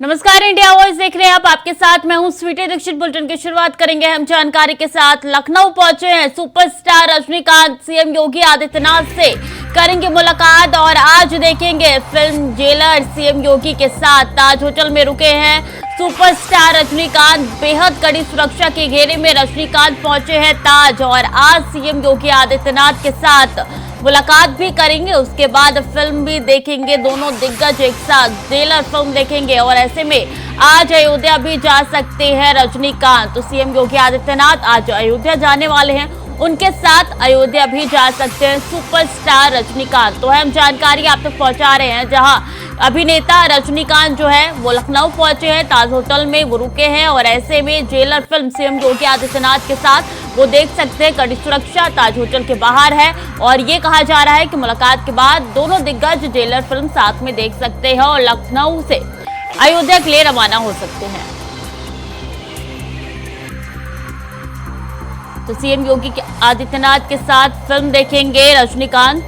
नमस्कार, India voice देख रहे हैं आप। आपके साथ मैं हूं स्वीटी दीक्षित। बुलेटिन की शुरुआत करेंगे हम जानकारी के साथ। लखनऊ पहुंचे हैं सुपरस्टार रजनीकांत। सीएम योगी आदित्यनाथ से करेंगे मुलाकात और आज देखेंगे फिल्म जेलर। सीएम योगी के साथ ताज होटल में रुके हैं सुपरस्टार रजनीकांत। बेहद कड़ी सुरक्षा के घेरे में रजनीकांत पहुंचे हैं ताज और आज सीएम योगी आदित्यनाथ के साथ मुलाकात भी करेंगे। उसके बाद फिल्म भी देखेंगे। दोनों दिग्गज एक साथ जेलर फिल्म देखेंगे और ऐसे में आज अयोध्या भी जा सकते हैं रजनीकांत। तो सीएम योगी आदित्यनाथ आज अयोध्या जाने वाले हैं, उनके साथ अयोध्या भी जा सकते हैं सुपरस्टार रजनीकांत। तो हम जानकारी आप तक पहुंचा रहे हैं, जहां अभिनेता रजनीकांत जो है वो लखनऊ पहुंचे हैं, ताज होटल में वो रुके हैं और ऐसे में jailer film CM Yogi Adityanath के साथ वो देख सकते हैं। कड़ी सुरक्षा ताज होटल के बाहर है और ये कहा जा रहा है कि मुलाकात के बाद दोनों दिग्गज जेलर फिल्म साथ में देख सकते हैं और लखनऊ से अयोध्या के लिए रवाना हो सकते हैं। तो सीएम योगी आदित्यनाथ के साथ फिल्म देखेंगे रजनीकांत।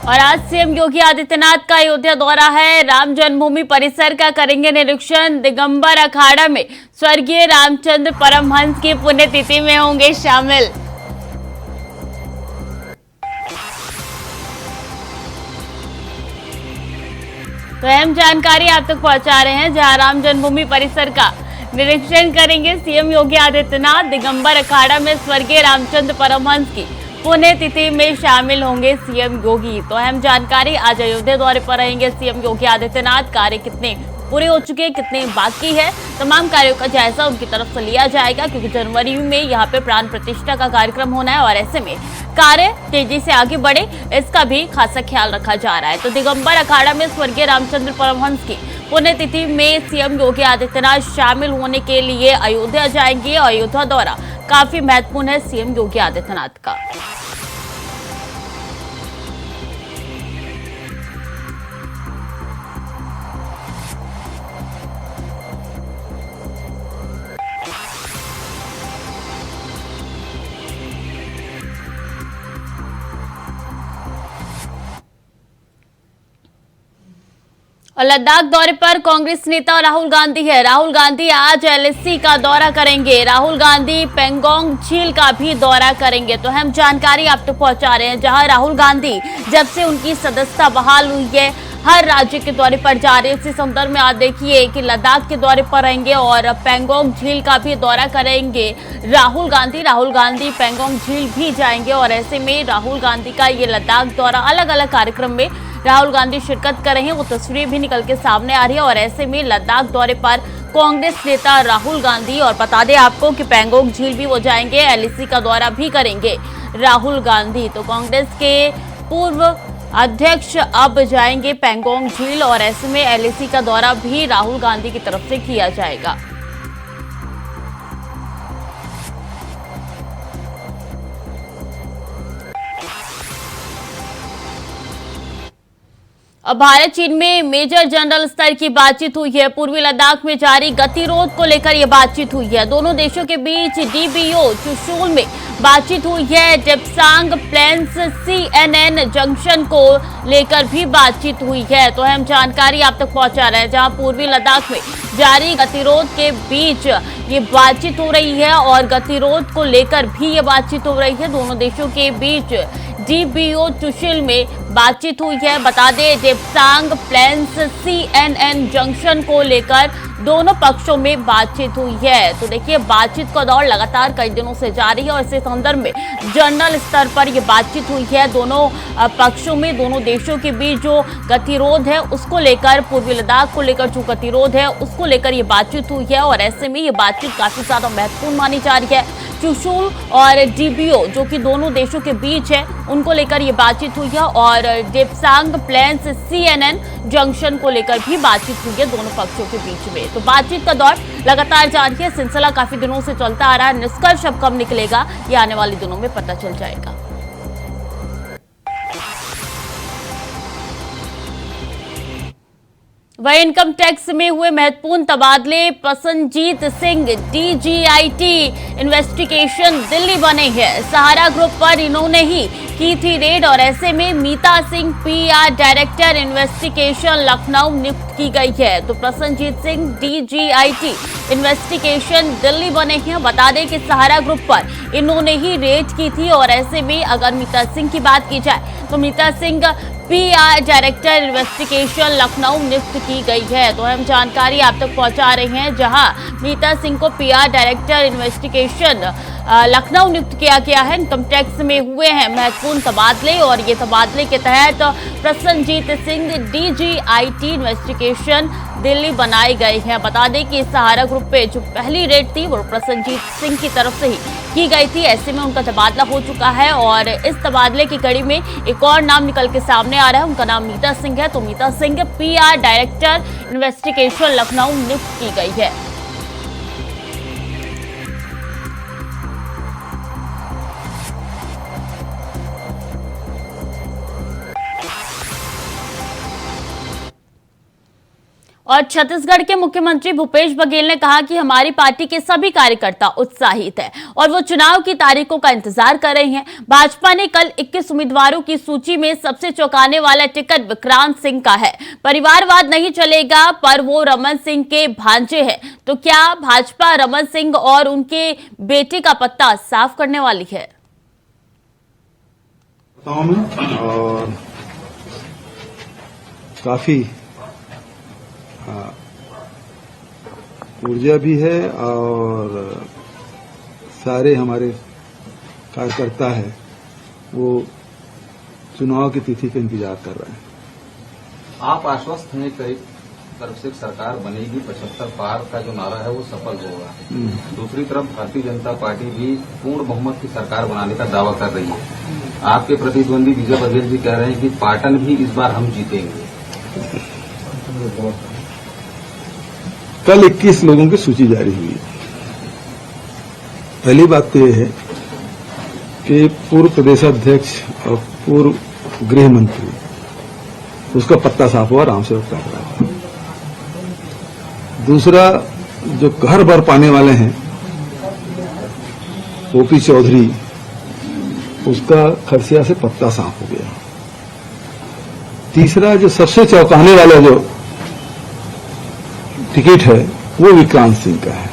और आज सीएम योगी आदित्यनाथ का अयोध्या दौरा है। राम जन्मभूमि परिसर का करेंगे निरीक्षण। दिगंबर अखाड़ा में स्वर्गीय रामचंद्र परमहंस की पुण्यतिथि में होंगे शामिल। तो अहम जानकारी आप तक पहुंचा रहे हैं, जहां राम जन्मभूमि परिसर का निरीक्षण करेंगे सीएम योगी आदित्यनाथ। दिगंबर अखाड़ा में स्वर्गीय रामचंद्र परमहंस की पुण्यतिथि में शामिल होंगे सीएम योगी। तो अहम जानकारी, आज अयोध्या दौरे पर रहेंगे सीएम योगी आदित्यनाथ। कार्य कितने पूरे हो चुके हैं, कितने बाकी है, तमाम कार्यों का जायजा उनकी तरफ से लिया जाएगा, क्योंकि जनवरी में यहाँ पे प्राण प्रतिष्ठा का कार्यक्रम होना है और ऐसे में कार्य तेजी से आगे बढ़े, इसका भी खासा ख्याल रखा जा रहा है। तो दिगंबर अखाड़ा में स्वर्गीय रामचंद्र परमहंस की पुण्यतिथि में सीएम योगी आदित्यनाथ शामिल होने के लिए अयोध्या जाएंगे। अयोध्या दौरा काफी महत्वपूर्ण है सीएम योगी आदित्यनाथ का। और लद्दाख दौरे पर कांग्रेस नेता राहुल गांधी है। राहुल गांधी आज एलएसी का दौरा करेंगे। राहुल गांधी पेंगोंग झील का भी दौरा करेंगे। तो हम जानकारी आप तक पहुंचा रहे हैं, जहां राहुल गांधी जब से उनकी सदस्यता बहाल हुई है हर राज्य के दौरे पर जा रहे हैं। इसी संदर्भ में आज देखिए कि लद्दाख के दौरे पर रहेंगे और पेंगोंग झील का भी दौरा करेंगे राहुल गांधी। राहुल गांधी पेंगोंग झील भी जाएंगे और ऐसे में राहुल गांधी का ये लद्दाख दौरा, अलग अलग कार्यक्रम में राहुल गांधी शिरकत कर रहे हैं, वो तस्वीरें भी निकल के सामने आ रही है। और ऐसे में लद्दाख दौरे पर कांग्रेस नेता राहुल गांधी, और बता दें आपको कि पेंगोंग झील भी वो जाएंगे, एलएसी का दौरा भी करेंगे राहुल गांधी। तो कांग्रेस के पूर्व अध्यक्ष अब जाएंगे पेंगोंग झील और ऐसे में एलएसी का दौरा भी राहुल गांधी की तरफ से किया जाएगा। अब भारत चीन में मेजर जनरल स्तर की बातचीत हुई है। पूर्वी लद्दाख में जारी गतिरोध को लेकर यह बातचीत हुई है। दोनों देशों के बीच डीबीओ चुशूल में बातचीत हुई है। डेप्सांग प्लेन्स सीएनएन जंक्शन को लेकर भी बातचीत हुई है। तो अहम जानकारी आप तक पहुंचा रहे हैं, जहां पूर्वी लद्दाख में जारी गतिरोध के बीच ये बातचीत हो रही है और गतिरोध को लेकर भी ये बातचीत हो रही है। दोनों देशों के बीच डीबीओ चुशूल में बातचीत हुई है। बता दें, डेप्सांग प्लेन्स सीएनएन जंक्शन को लेकर दोनों पक्षों में बातचीत हुई है। तो देखिए, बातचीत का दौर लगातार कई दिनों से जारी है और इसी संदर्भ में जनरल स्तर पर यह बातचीत हुई है। दोनों पक्षों में, दोनों देशों के बीच जो गतिरोध है उसको लेकर, पूर्वी लद्दाख को लेकर जो गतिरोध है उसको लेकर ये बातचीत हुई है और ऐसे में ये बातचीत काफी ज्यादा महत्वपूर्ण मानी जा रही है। चुशुल और डीबीओ जो कि दोनों देशों के बीच है, उनको लेकर ये बातचीत हुई है और डेप्सांग प्लेन्स CNN जंक्शन को लेकर भी बातचीत हुई है दोनों पक्षों के बीच में। तो बातचीत का दौर लगातार जारी है, सिलसिला काफी दिनों से चलता आ रहा है। निष्कर्ष अब कब निकलेगा ये आने वाले दिनों में पता चल जाएगा। वह इनकम टैक्स में हुए महत्वपूर्ण तबादले, प्रसन्नजीत सिंह DGIT इन्वेस्टिगेशन दिल्ली बने हैं। सहारा ग्रुप पर इन्होंने ही की थी रेड और ऐसे में Meeta Singh PR director investigation Lucknow नियुक्त की गई है। तो प्रसन्नजीत सिंह DGIT इन्वेस्टिगेशन दिल्ली बने हैं। बता दें कि सहारा ग्रुप पर इन्होंने ही रेड की थी और ऐसे में अगर मीता सिंह की बात की जाए तो Meeta Singh PR director investigation Lucknow नियुक्त की गई है। तो हम जानकारी आप तक पहुंचा रहे हैं, जहां मीता सिंह को PR डायरेक्टर इन्वेस्टिगेशन लखनऊ नियुक्त किया गया है। इनकम टैक्स में हुए हैं महत्वपूर्ण तबादले और ये तबादले के तहत प्रसन्नजीत सिंह DGIT इन्वेस्टिगेशन दिल्ली बनाए गए हैं। बता दें कि सहारा ग्रुप पे जो पहली रेड थी वो प्रसन्नजीत सिंह की तरफ से ही की गई थी। ऐसे में उनका तबादला हो चुका है और इस तबादले की कड़ी में एक और नाम निकल के सामने आ रहा है। उनका नाम मीता सिंह है। तो Meeta Singh PR director investigation Lucknow नियुक्त की गई है। और छत्तीसगढ़ के मुख्यमंत्री भूपेश बघेल ने कहा कि हमारी पार्टी के सभी कार्यकर्ता उत्साहित हैं और वो चुनाव की तारीखों का इंतजार कर रहे हैं। भाजपा ने कल 21 उम्मीदवारों की सूची में सबसे चौंकाने वाला टिकट विक्रांत सिंह का है। परिवारवाद नहीं चलेगा, पर वो रमन सिंह के भांजे हैं। तो क्या भाजपा रमन सिंह और उनके बेटे का पत्ता साफ करने वाली है? और काफी ऊर्जा भी है और सारे हमारे कार्यकर्ता है वो चुनाव की तिथि का इंतजार कर रहे हैं। आप आश्वस्त हैं कि तरफ से सरकार बनेगी, 75 पार का जो नारा है वो सफल होगा। दूसरी तरफ भारतीय जनता पार्टी भी पूर्ण बहुमत की सरकार बनाने का दावा कर रही है। आपके प्रतिद्वंदी विजय बघेल जी कह रहे हैं कि पाटन भी इस बार हम जीतेंगे। कल 21 लोगों की सूची जारी हुई। पहली बात तो यह है कि पूर्व प्रदेशाध्यक्ष और पूर्व गृह मंत्री उसका पत्ता साफ हुआ, रामसेवक काटरा। दूसरा, जो घर भर पाने वाले हैं OP चौधरी, उसका खरसिया से पत्ता साफ हो गया। तीसरा, जो सबसे चौंकाने वाला जो टिकट है वो विक्रांत सिंह का है।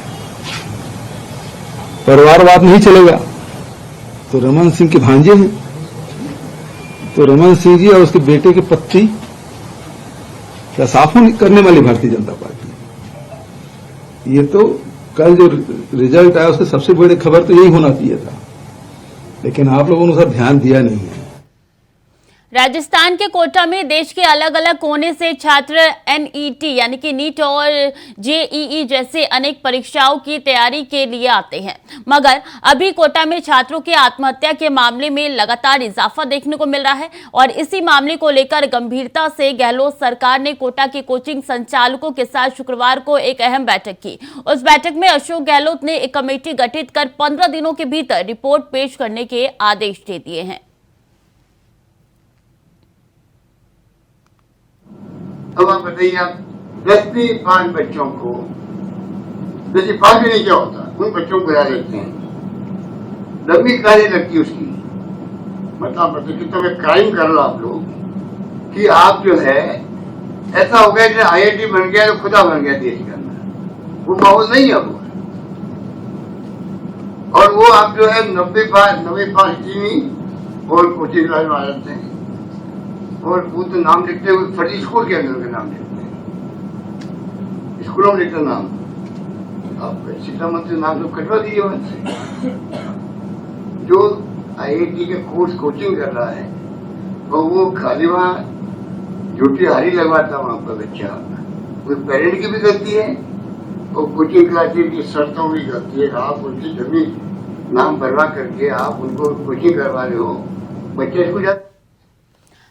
परिवारवाद नहीं चलेगा, तो रमन सिंह के भांजे हैं, तो रमन सिंह जी और उसके बेटे के पत्ती क्या साफ करने वाली भारतीय जनता पार्टी। ये तो कल जो रिजल्ट आया उससे सबसे बड़ी खबर तो यही होना चाहिए था, लेकिन आप लोगों ने उसका ध्यान दिया नहीं है। राजस्थान के कोटा में देश के अलग अलग कोने से छात्र NET यानी कि नीट और JEE जैसे अनेक परीक्षाओं की तैयारी के लिए आते हैं, मगर अभी कोटा में छात्रों के आत्महत्या के मामले में लगातार इजाफा देखने को मिल रहा है और इसी मामले को लेकर गंभीरता से गहलोत सरकार ने कोटा के कोचिंग संचालकों के साथ शुक्रवार को एक अहम बैठक की। उस बैठक में अशोक गहलोत ने एक कमेटी गठित कर 15 दिनों के भीतर रिपोर्ट पेश करने के आदेश दे दिए हैं। अब आप बताइए, आप 10वीं 5 बच्चों को, जैसे 5 भी नहीं क्या होता, उन बच्चों को बुला लेते हैं, 10वीं कार्य लगती उसकी। मतलब बताइए कि तो क्राइम कर लो आप लोग कि आप जो है ऐसा हो गया कि IIT बन गया तो खुदा बन गया देश के अंदर, वो माहौल नहीं है वो। और वो आप जो है 90 पास चीनी और कोचिंग क्लास में आ जाते हैं और वो तो नाम लिखते हुए फर्जी स्कूल के अंदर के नाम लिखते हैं। स्कूलों में लिखा नाम, आप शिक्षा मंत्री नाम तो कटवा दीजिए वहां से। जो IIT के कोर्स कोचिंग कर रहा है और वो खाली वहां ड्यूटी हारी लगवाता वहां पर बच्चा, कोई पेरेंट की भी गलती है और कोचिंग क्लासेज की शर्तों की गलती है। आप उनकी जमीन नाम भरवा करके आप उनको कोचिंग करवा रहे हो, बच्चे स्कूल जाते।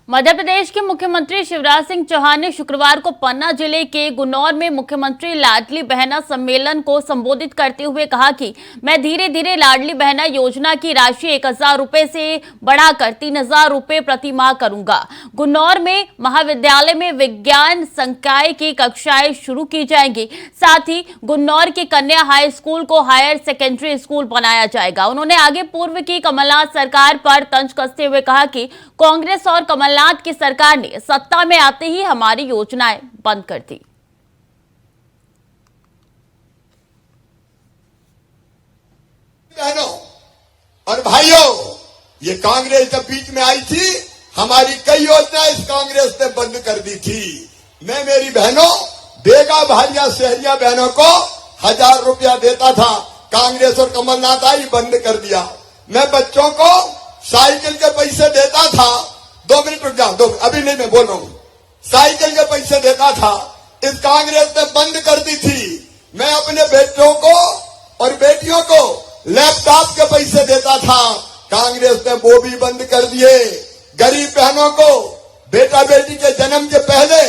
मध्य प्रदेश के मुख्यमंत्री शिवराज सिंह चौहान ने शुक्रवार को पन्ना जिले के गुन्नौर में मुख्यमंत्री लाडली बहना सम्मेलन को संबोधित करते हुए कहा कि मैं धीरे धीरे लाडली बहना योजना की राशि 1,000 रुपए से बढ़ाकर 3,000 रुपए प्रति माह करूंगा। गुन्नौर में महाविद्यालय में विज्ञान संकाय की कक्षाएं शुरू की जाएंगी। साथ ही गुन्नौर की कन्या हाई स्कूल को हायर सेकेंडरी स्कूल बनाया जाएगा। उन्होंने आगे पूर्व की कमलनाथ सरकार पर तंज कसते हुए कहा कि कांग्रेस और कमलनाथ की सरकार ने सत्ता में आते ही हमारी योजनाएं बंद कर दी। बहनों और भाइयों, ये कांग्रेस जब बीच में आई थी, हमारी कई योजनाएं इस कांग्रेस ने बंद कर दी थी। मैं मेरी बहनों, बेगा भाइया शहरिया बहनों को 1,000 रुपया देता था, कांग्रेस और कमलनाथ आई बंद कर दिया। मैं बच्चों को साइकिल के पैसे देता था, 2 मिनट रुक जाओ, अभी नहीं, मैं बोल रहा हूं। साइकिल के पैसे देता था, इस कांग्रेस ने बंद कर दी थी। मैं अपने बेटों को और बेटियों को लैपटॉप के पैसे देता था, कांग्रेस ने वो भी बंद कर दिए। गरीब बहनों को बेटा बेटी के जन्म के पहले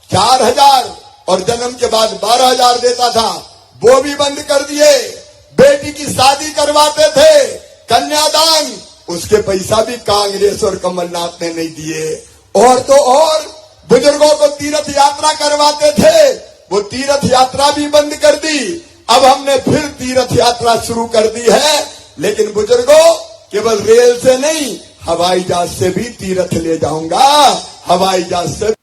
4,000 और जन्म के बाद 12,000 देता था, वो भी बंद कर दिए। बेटी की शादी करवाते थे, कन्यादान, उसके पैसा भी कांग्रेस और कमलनाथ ने नहीं दिए। और तो और बुजुर्गों को तीर्थ यात्रा करवाते थे, वो तीर्थ यात्रा भी बंद कर दी। अब हमने फिर तीर्थ यात्रा शुरू कर दी है, लेकिन बुजुर्गों केवल रेल से नहीं, हवाई जहाज से भी तीर्थ ले जाऊंगा, हवाई जहाज से।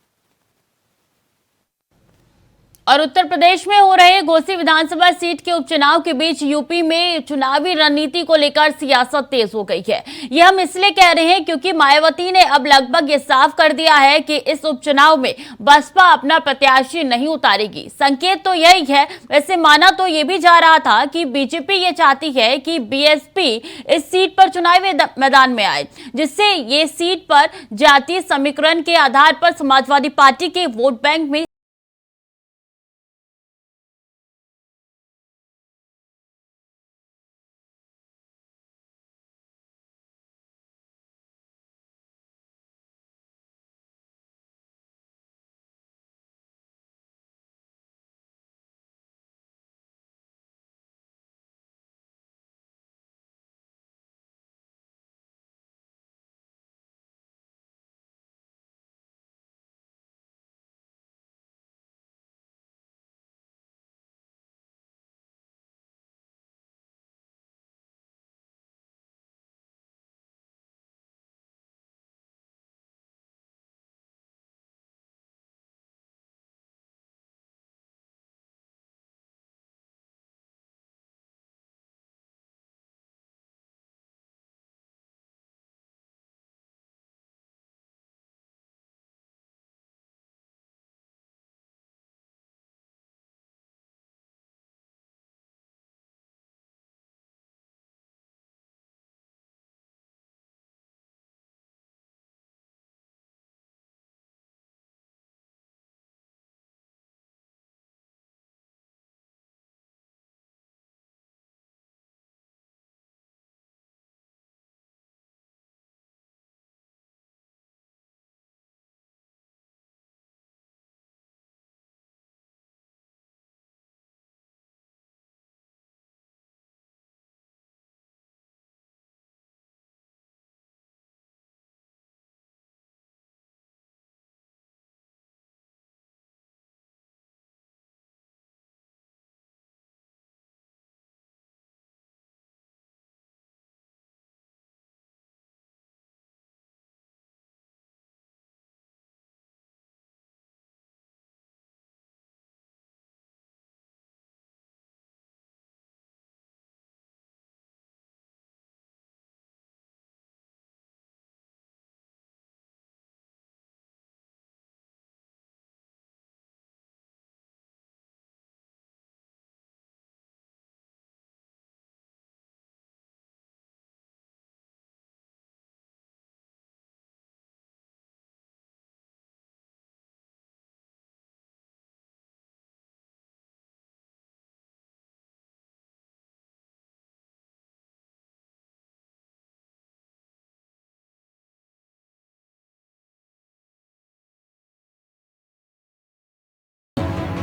और उत्तर प्रदेश में हो रहे घोसी विधानसभा सीट के उपचुनाव के बीच यूपी में चुनावी रणनीति को लेकर सियासत तेज हो गई है। यह हम इसलिए कह रहे हैं क्योंकि मायावती ने अब लगभग ये साफ कर दिया है कि इस उपचुनाव में बसपा अपना प्रत्याशी नहीं उतारेगी। संकेत तो यही है। वैसे माना तो ये भी जा रहा था कि बीजेपी ये चाहती है कि बीएसपी इस सीट पर चुनावी मैदान में आए, जिससे ये सीट पर जातीय समीकरण के आधार पर समाजवादी पार्टी के वोट बैंक में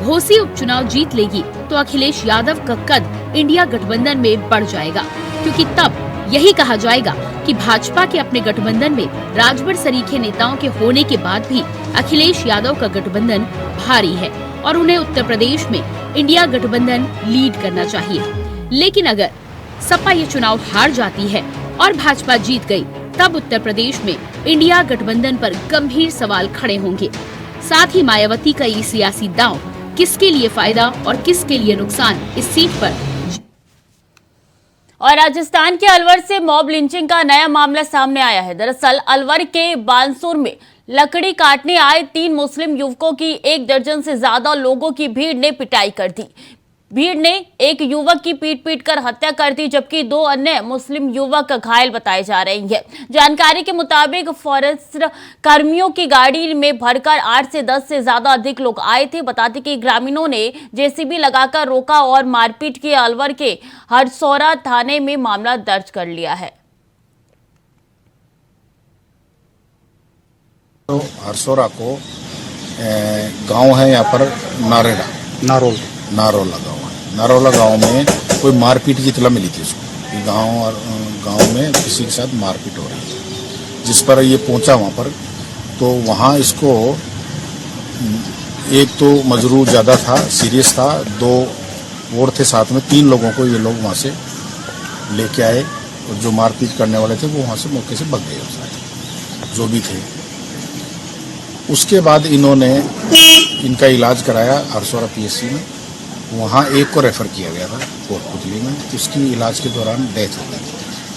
घोसी उपचुनाव जीत लेगी तो अखिलेश यादव का कद इंडिया गठबंधन में बढ़ जाएगा, क्योंकि तब यही कहा जाएगा कि भाजपा के अपने गठबंधन में राजभर सरीखे नेताओं के होने के बाद भी अखिलेश यादव का गठबंधन भारी है और उन्हें उत्तर प्रदेश में इंडिया गठबंधन लीड करना चाहिए। लेकिन अगर सपा ये चुनाव हार जाती है और भाजपा जीत गई, तब उत्तर प्रदेश में इंडिया गठबंधन पर गंभीर सवाल खड़े होंगे। साथ ही मायावती का ये सियासी दांव किसके लिए फायदा और किसके लिए नुकसान, इस सीट पर। और राजस्थान के अलवर से मॉब लिंचिंग का नया मामला सामने आया है। दरअसल अलवर के बानसूर में लकड़ी काटने आए 3 मुस्लिम युवकों की 1 दर्जन से ज्यादा लोगों की भीड़ ने पिटाई कर दी। भीड़ ने एक युवक की पीट कर हत्या कर दी, जबकि 2 अन्य मुस्लिम युवक घायल बताए जा रहे हैं। जानकारी के मुताबिक फॉरेस्ट कर्मियों की गाड़ी में भरकर 8 से 10 से ज्यादा अधिक लोग आए थे। बता दें कि ग्रामीणों ने जेसीबी लगाकर रोका और मारपीट की। अलवर के हरसौरा थाने में मामला दर्ज कर लिया है। तो हरसौरा को गांव है यहाँ पर नारोला गांव है। नारोला गांव में कोई मारपीट की इत्तला मिली थी उसको कि गांव में किसी के साथ मारपीट हो रही है, जिस पर ये पहुंचा वहां पर। तो वहां इसको एक तो मजरूर ज्यादा था, सीरियस था, 2 और थे साथ में, 3 लोगों को ये लोग वहां से लेके आए और जो मारपीट करने वाले थे वो वहां से मौके से भाग गए सारे जो भी थे। उसके बाद इन्होंने इनका इलाज कराया हरसौरा पीएचसी में। वहाँ एक को रेफर किया गया था कोटपुतली में, उसकी इलाज के दौरान डेथ हो गई।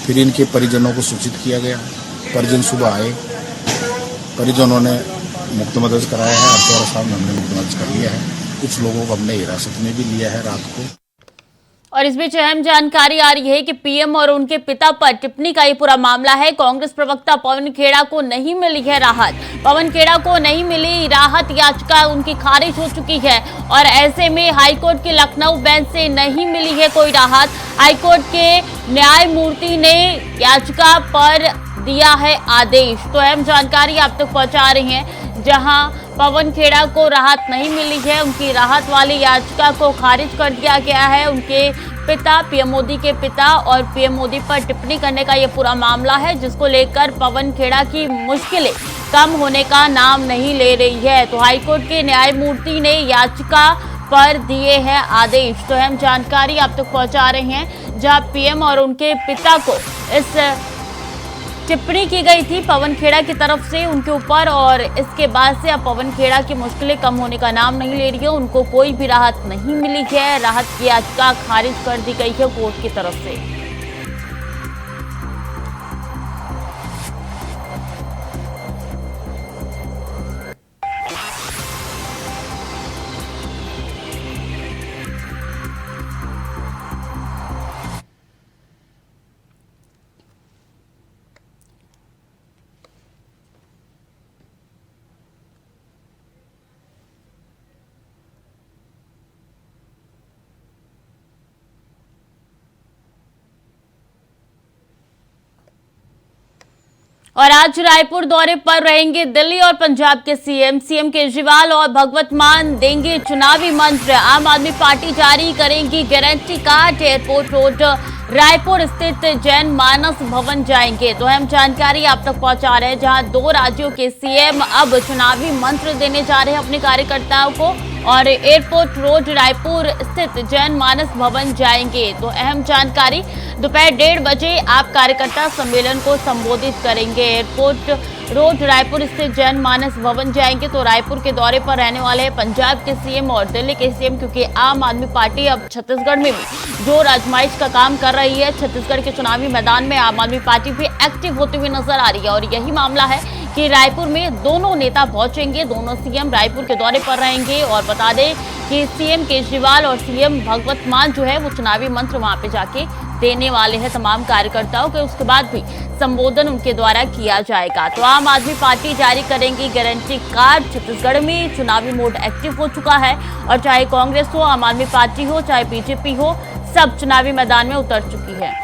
फिर इनके परिजनों को सूचित किया गया। परिजन सुबह आए, परिजनों ने मुक्त कराया है। हरसौरा साहब ने हमने मुक्त कर लिया है। कुछ लोगों को हमने हिरासत में भी लिया है रात को। और इस बीच अहम जानकारी आ रही है कि पीएम और उनके पिता पर टिप्पणी का ये पूरा मामला है। कांग्रेस प्रवक्ता पवन खेड़ा को नहीं मिली है राहत। पवन खेड़ा को नहीं मिली राहत, याचिका उनकी खारिज हो चुकी है और ऐसे में हाईकोर्ट के लखनऊ बेंच से नहीं मिली है कोई राहत। हाईकोर्ट के न्यायमूर्ति ने याचिका पर दिया है आदेश। तो अहम जानकारी आप तक पहुंचा रही है। जहां पवन खेड़ा को राहत नहीं मिली है, उनकी राहत वाली याचिका को खारिज कर दिया गया है। उनके पिता, पीएम मोदी के पिता और पीएम मोदी पर टिप्पणी करने का ये पूरा मामला है, जिसको लेकर पवन खेड़ा की मुश्किलें कम होने का नाम नहीं ले रही है। तो हाईकोर्ट के न्यायमूर्ति ने याचिका पर दिए हैं आदेश। तो अहम जानकारी आप तक पहुंचा रहे हैं, जहां पीएम और उनके पिता को इस टिप्पणी की गई थी पवन खेड़ा की तरफ से उनके ऊपर, और इसके बाद से अब पवन खेड़ा की मुश्किलें कम होने का नाम नहीं ले रही है। उनको कोई भी राहत नहीं मिली है। राहत की याचिका खारिज कर दी गई है कोर्ट की तरफ से। और आज रायपुर दौरे पर रहेंगे दिल्ली और पंजाब के सीएम केजरीवाल और भगवत मान देंगे चुनावी मंत्र। आम आदमी पार्टी जारी करेंगी guarantee card. Airport road Raipur स्थित जैन मानस भवन जाएंगे। तो अहम जानकारी आप तक पहुंचा रहे हैं, जहां 2 राज्यों के सीएम अब चुनावी मंत्र देने जा रहे हैं अपने कार्यकर्ताओं को और एयरपोर्ट रोड रायपुर स्थित जैन मानस भवन जाएंगे। तो अहम जानकारी, दोपहर 1:30 बजे आप कार्यकर्ता सम्मेलन को संबोधित करेंगे। एयरपोर्ट रोड रायपुर स्थित जैन मानस भवन जाएंगे। तो रायपुर के दौरे पर रहने वाले हैं पंजाब के सीएम और दिल्ली के सीएम, क्योंकि आम आदमी पार्टी अब छत्तीसगढ़ में भी जो आजमाइश का काम कर रही है। छत्तीसगढ़ के चुनावी मैदान में आम आदमी पार्टी भी एक्टिव होती हुई नजर आ रही है और यही मामला है कि रायपुर में दोनों नेता पहुंचेंगे। दोनों सीएम रायपुर के दौरे पर रहेंगे और बता दें कि सीएम केजरीवाल और सीएम भगवत मान जो है वो चुनावी मंत्र वहां पे जाके देने वाले हैं तमाम कार्यकर्ताओं के। उसके बाद भी संबोधन उनके द्वारा किया जाएगा। तो आम आदमी पार्टी जारी करेंगी गारंटी कार्ड। छत्तीसगढ़ में चुनावी मोड एक्टिव हो चुका है और चाहे कांग्रेस हो, आम आदमी पार्टी हो, चाहे बीजेपी हो, सब चुनावी मैदान में उतर चुकी है।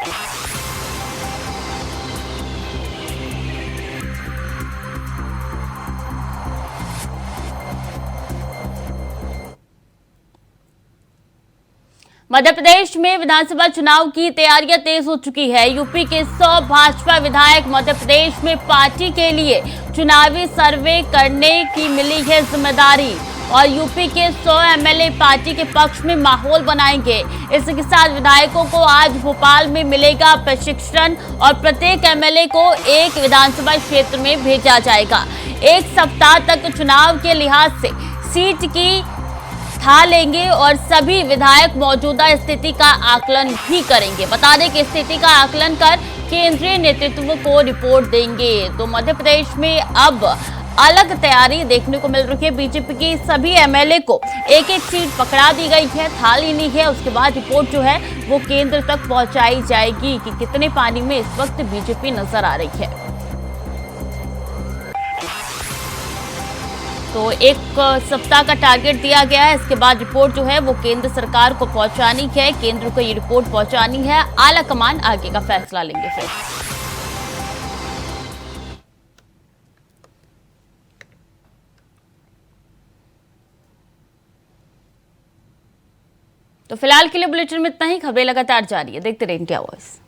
मध्य प्रदेश में विधानसभा चुनाव की तैयारियां तेज हो चुकी है। यूपी के 100 भाजपा विधायक मध्य प्रदेश में पार्टी के लिए चुनावी सर्वे करने की मिली है जिम्मेदारी और यूपी के 100 एमएलए पार्टी के पक्ष में माहौल बनाएंगे। इसके साथ विधायकों को आज भोपाल में मिलेगा प्रशिक्षण और प्रत्येक एमएलए को एक विधानसभा क्षेत्र में भेजा जाएगा। एक सप्ताह तक चुनाव के लिहाज से सीट की था लेंगे और सभी विधायक मौजूदा स्थिति का आकलन भी करेंगे। बता दें कि स्थिति का आकलन कर केंद्रीय नेतृत्व को रिपोर्ट देंगे। तो मध्य प्रदेश में अब अलग तैयारी देखने को मिल रही है। बीजेपी की सभी एमएलए को एक एक सीट पकड़ा दी गई है, था लेनी है। उसके बाद रिपोर्ट जो है वो केंद्र तक पहुंचाई जाएगी कि कितने पानी में इस वक्त बीजेपी नजर आ रही है। तो एक सप्ताह का टारगेट दिया गया है। इसके बाद रिपोर्ट जो है वो केंद्र सरकार को पहुंचानी है। केंद्र को ये रिपोर्ट पहुंचानी है। आला कमान आगे का फैसला लेंगे। फिर तो फिलहाल के लिए बुलेटिन में इतना ही। खबरें लगातार जारी है, देखते रहिए इंडिया वॉइस।